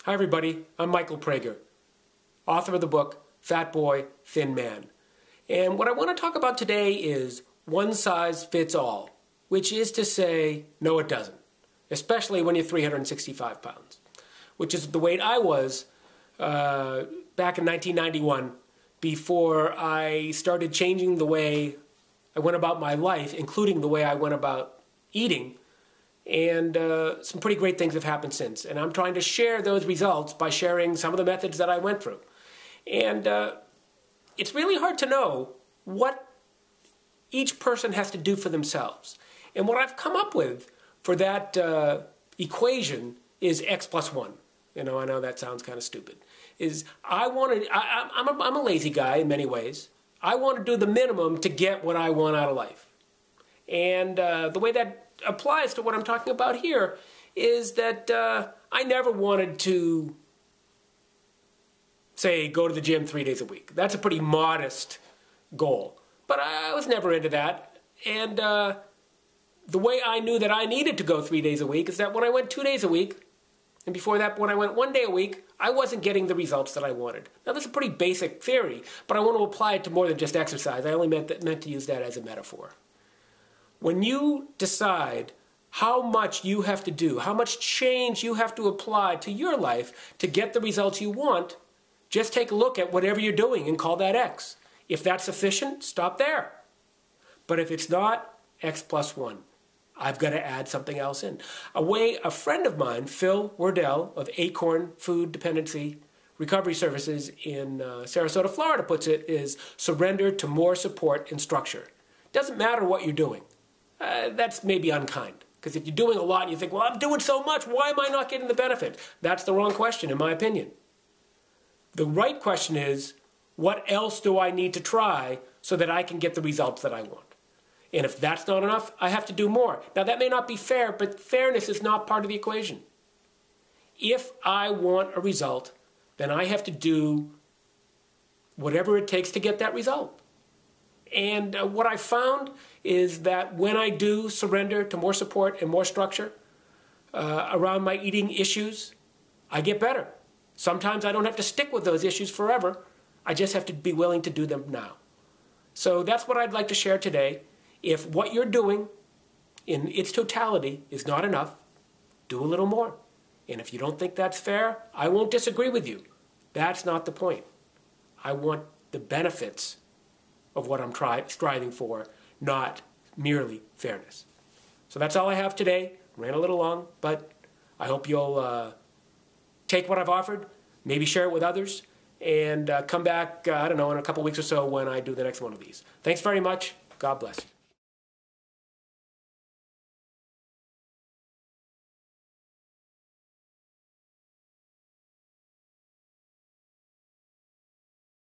Hi everybody, I'm Michael Prager, author of the book Fat Boy, Thin Man. And what I want to talk about today is one size fits all, which is to say, no it doesn't, especially when you're 365 pounds, which is the weight I was back in 1991 before I started changing the way I went about my life, including the way I went about eating. And some pretty great things have happened since. And I'm trying to share those results by sharing some of the methods that I went through. And it's really hard to know what each person has to do for themselves. And what I've come up with for that equation is X plus 1. You know, I know that sounds kind of stupid. I'm a lazy guy in many ways. I want to do the minimum to get what I want out of life. And the way that applies to what I'm talking about here is that I never wanted to, say, go to the gym 3 days a week. That's a pretty modest goal. But I was never into that. And the way I knew that I needed to go 3 days a week is that when I went 2 days a week, and before that, when I went 1 day a week, I wasn't getting the results that I wanted. Now, that's a pretty basic theory, but I want to apply it to more than just exercise. I only meant to use that as a metaphor. When you decide how much you have to do, how much change you have to apply to your life to get the results you want, just take a look at whatever you're doing and call that X. If that's sufficient, stop there. But if it's not, X plus 1. I've got to add something else in. A friend of mine, Phil Wardell of Acorn Food Dependency Recovery Services in Sarasota, Florida, puts it is surrender to more support and structure. Doesn't matter what you're doing. That's maybe unkind. Because if you're doing a lot and you think, well, I'm doing so much, why am I not getting the benefit? That's the wrong question, in my opinion. The right question is, what else do I need to try so that I can get the results that I want? And if that's not enough, I have to do more. Now, that may not be fair, but fairness is not part of the equation. If I want a result, then I have to do whatever it takes to get that result. And what I found is that when I do surrender to more support and more structure around my eating issues, I get better. Sometimes I don't have to stick with those issues forever. I just have to be willing to do them now. So that's what I'd like to share today. If what you're doing in its totality is not enough, do a little more. And if you don't think that's fair, I won't disagree with you. That's not the point. I want the benefits of what I'm striving for, not merely fairness. So that's all I have today. Ran a little long, but I hope you'll take what I've offered, maybe share it with others, and come back, I don't know, in a couple weeks or so when I do the next one of these. Thanks very much. God bless.